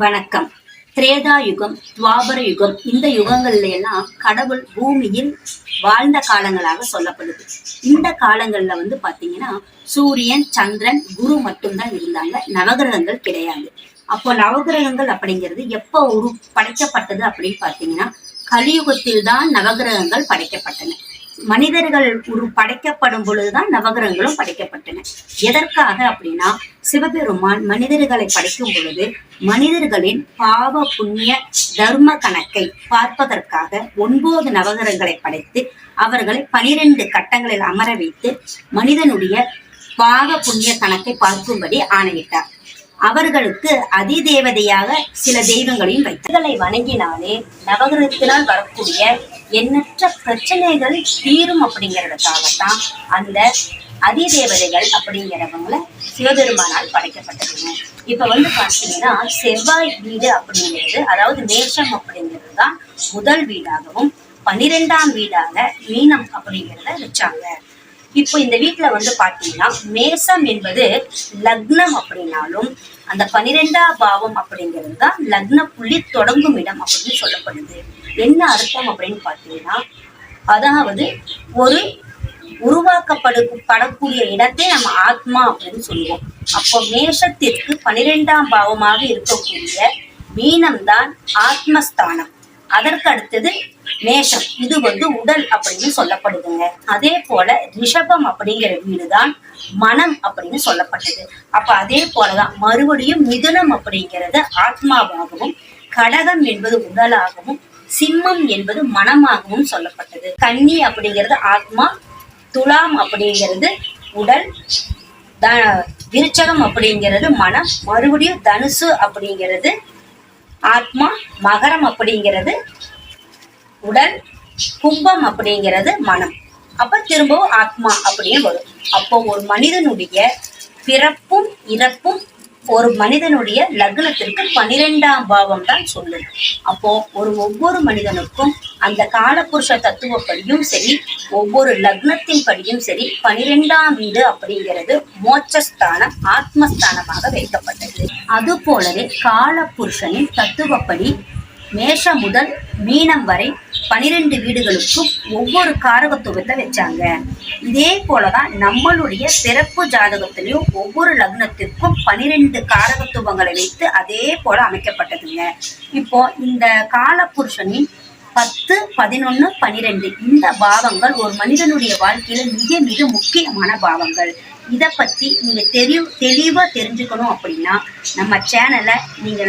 வணக்கம். திரேதா யுகம், துவாபர யுகம், இந்த யுகங்கள்ல எல்லாம் கடவுள் பூமியில் வாழ்ந்த காலங்களாக சொல்லப்படுது. இந்த காலங்கள்ல பாத்தீங்கன்னா சூரியன், சந்திரன், குரு மட்டும்தான் இருந்தாங்க. நவகிரகங்கள் கிடையாது. அப்போ நவகிரகங்கள் அப்படிங்கிறது எப்ப படைக்கப்பட்டது அப்படின்னு பாத்தீங்கன்னா கலியுகத்தில் தான் நவகிரகங்கள் படைக்கப்பட்டன. மனிதர்கள் படைக்கப்படும் பொழுதுதான் நவகிரகங்களும் படைக்கப்பட்டன. எதற்காக அப்படின்னா சிவபெருமான் மனிதர்களை படைக்கும் பொழுது மனிதர்களின் பாவ புண்ணிய தர்ம கணக்கை பார்ப்பதற்காக 9 நவகிரகங்களை படைத்து அவர்களை 12 கட்டங்களில் அமர வைத்து மனிதனுடைய பாவ புண்ணிய கணக்கை பார்க்கும்படி ஆணையிட்டார். அவர்களுக்கு அதிதேவதையாக சில தெய்வங்களையும் வைத்தலை வணங்கினாலே நவகிரகத்தினால் வரக்கூடிய எண்ணற்ற பிரச்சனைகள் தீரும் அப்படிங்கிறதுக்காகத்தான் அந்த அதிதேவதைகள் அப்படிங்கிறவங்கள சிவபெருமானால் படைக்கப்பட்டதுங்க. இப்ப பாத்தீங்கன்னா செவ்வாய் வீடு அப்படிங்கிறது, அதாவது மேஷம் அப்படிங்கிறது தான் முதல் வீடாகவும் 12ஆம் வீடாக மீனம் அப்படிங்கிறத வச்சாங்க. இப்போ இந்த வீட்டுல பாத்தீங்கன்னா மேசம் என்பது லக்னம் அப்படின்னாலும் அந்த 12ஆம் பாவம் அப்படிங்கிறது தான் லக்ன புள்ளி தொடங்கும் இடம் அப்படின்னு சொல்லப்படுது. என்ன அர்த்தம் அப்படின்னு பாத்தீங்கன்னா, அதாவது ஒரு உருவாக்கப்படக்கூடிய இடத்தை நம்ம ஆத்மா அப்படின்னு சொல்லுவோம். அப்போ மேஷத்திற்கு 12ஆம் பாவமாக இருக்கக்கூடிய மீனம் தான் ஆத்மஸ்தானம். அதற்கு அடுத்தது மேஷம், இது உடல் அப்படின்னு சொல்லப்படுதுங்க. அதே போல ரிஷபம் அப்படிங்கிற வீடுதான் மனம் அப்படின்னு சொல்லப்பட்டது. அப்ப அதே போலதான் மறுபடியும் மிதுனம் அப்படிங்கிறது ஆத்மாவாகவும், கடகம் என்பது உடலாகவும், சிம்மம் என்பது மனமாகவும் சொல்லப்பட்டது. கன்னி அப்படிங்கிறது ஆத்மா, துலாம் அப்படிங்கிறது உடல், விருச்சகம் அப்படிங்கிறது மனம், மறுபடியும் தனுசு அப்படிங்கிறது ஆத்மா, மகரம் அப்படிங்கிறது உடல், கும்பம் அப்படிங்கிறது மனம், அப்ப திரும்பவும் ஆத்மா அப்படின்னு வரும். அப்போ ஒரு மனிதனுடைய பிறப்பும் இறப்பும் ஒரு மனிதனுடைய லக்னத்திற்கு 12ஆம் பாவம் தான் சொல்லுது. அப்போ ஒவ்வொரு மனிதனுக்கும் அந்த காலபுருஷ தத்துவப்படியும் சரி, ஒவ்வொரு லக்னத்தின் படியும் சரி 12ஆம் வீடு அப்படிங்கிறது மோட்சஸ்தானம், ஆத்மஸ்தானமாக வைக்கப்பட்டது. அது போலவே காலபுருஷனின் தத்துவப்படி மேஷம் முதல் மீனம் வரை 12 வீடுகளுக்கும் ஒவ்வொரு காரகத்துவத்தை வச்சாங்க. இதே போலதான் நம்மளுடைய பிறப்பு ஜாதகத்திலையும் ஒவ்வொரு லக்னத்திற்கும் 12 காரகத்துவங்களை வைத்து அதே போல அமைக்கப்பட்டதுங்க. இப்போ இந்த காலபுருஷனின் 10, 11, 12 இந்த பாவங்கள் ஒரு மனிதனுடைய வாழ்க்கையில மிக மிக முக்கியமான பாவங்கள். இதை பத்தி நீங்க தெளிவா தெரிஞ்சுக்கணும் அப்படின்னா நம்ம சேனலை நீங்க